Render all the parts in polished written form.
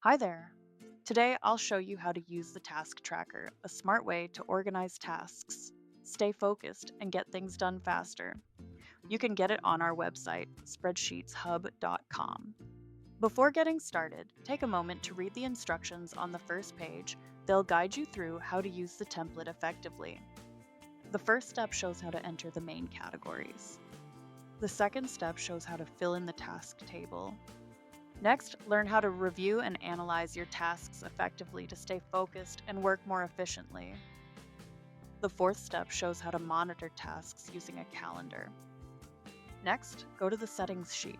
Hi there. Today I'll show you how to use the task tracker, a smart way to organize tasks, stay focused, and get things done faster. You can get it on our website, SpreadsheetsHub.com. Before getting started, take a moment to read the instructions on the first page. They'll guide you through how to use the template effectively. The first step shows how to enter the main categories. The second step shows how to fill in the task table. Next, learn how to review and analyze your tasks effectively to stay focused and work more efficiently. The fourth step shows how to monitor tasks using a calendar. Next, go to the settings sheet.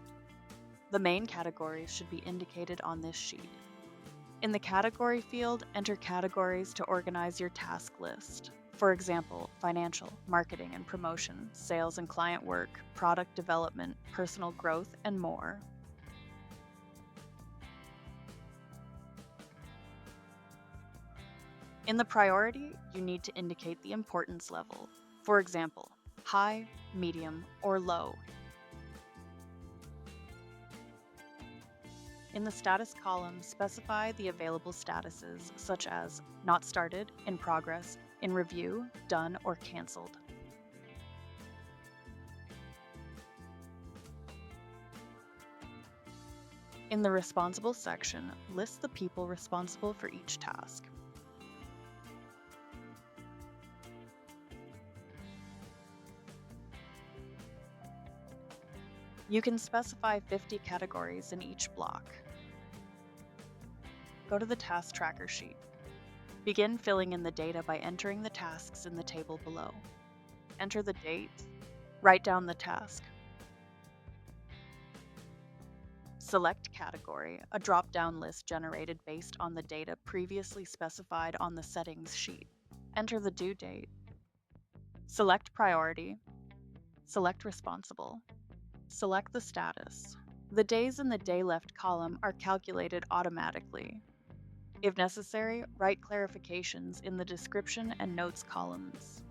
The main categories should be indicated on this sheet. In the category field, enter categories to organize your task list. For example, financial, marketing and promotion, sales and client work, product development, personal growth, and more. In the priority, you need to indicate the importance level. For example, high, medium, or low. In the status column, specify the available statuses such as not started, in progress, in review, done, or canceled. In the responsible section, list the people responsible for each task. You can specify 50 categories in each block. Go to the task tracker sheet. Begin filling in the data by entering the tasks in the table below. Enter the date. Write down the task. Select category, a drop-down list generated based on the data previously specified on the settings sheet. Enter the due date. Select priority. Select responsible. Select the status. The days in the day left column are calculated automatically. If necessary, write clarifications in the description and notes columns.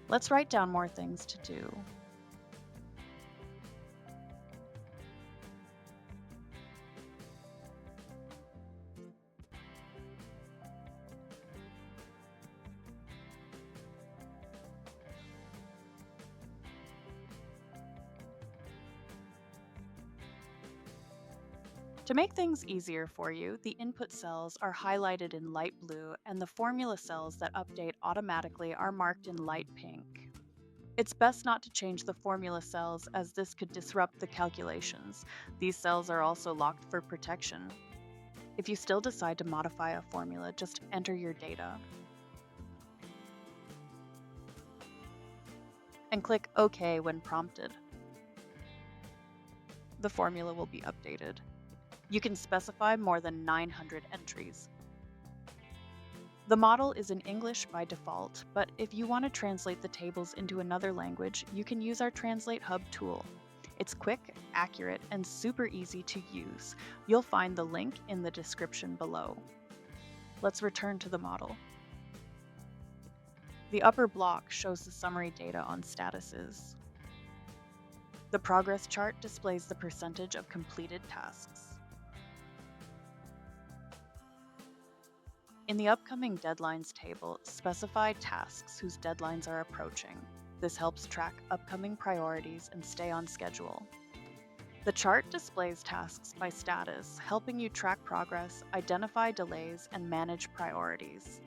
Let's write down more things to do. To make things easier for you, the input cells are highlighted in light blue and the formula cells that update automatically are marked in light pink. It's best not to change the formula cells as this could disrupt the calculations. These cells are also locked for protection. If you still decide to modify a formula, just enter your data and click OK when prompted. The formula will be updated. You can specify more than 900 entries. The model is in English by default, but if you want to translate the tables into another language, you can use our TranslateHub tool. It's quick, accurate, and super easy to use. You'll find the link in the description below. Let's return to the model. The upper block shows the summary data on statuses. The progress chart displays the percentage of completed tasks. In the upcoming deadlines table, specify tasks whose deadlines are approaching. This helps track upcoming priorities and stay on schedule. The chart displays tasks by status, helping you track progress, identify delays, and manage priorities.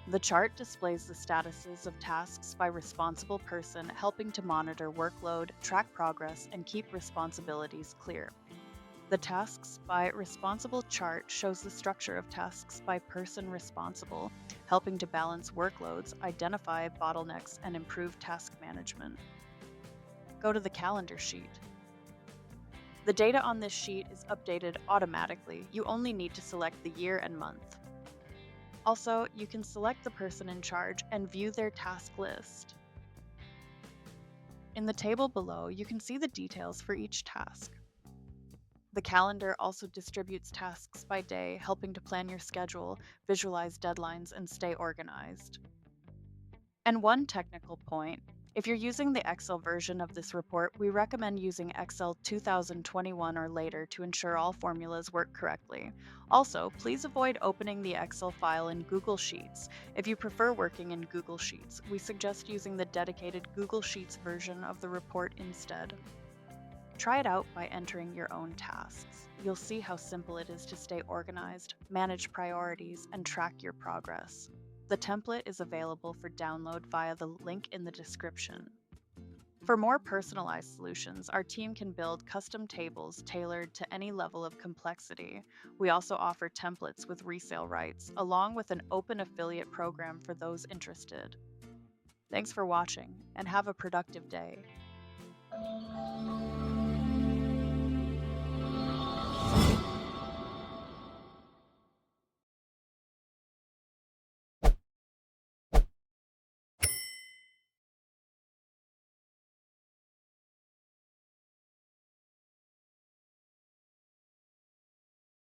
The chart displays the statuses of tasks by responsible person, helping to monitor workload, track progress, and keep responsibilities clear. The tasks by responsible chart shows the structure of tasks by person responsible, helping to balance workloads, identify bottlenecks, and improve task management. Go to the calendar sheet. The data on this sheet is updated automatically. You only need to select the year and month. Also, you can select the person in charge and view their task list. In the table below, you can see the details for each task. The calendar also distributes tasks by day, helping to plan your schedule, visualize deadlines, and stay organized. And one technical point, If you're using the Excel version of this report, we recommend using Excel 2021 or later to ensure all formulas work correctly. Also, please avoid opening the Excel file in Google Sheets. If you prefer working in Google Sheets, we suggest using the dedicated Google Sheets version of the report instead. Try it out by entering your own tasks. You'll see how simple it is to stay organized, manage priorities, and track your progress. The template is available for download via the link in the description. For more personalized solutions, our team can build custom tables tailored to any level of complexity. We also offer templates with resale rights, along with an open affiliate program for those interested. Thanks for watching, and have a productive day.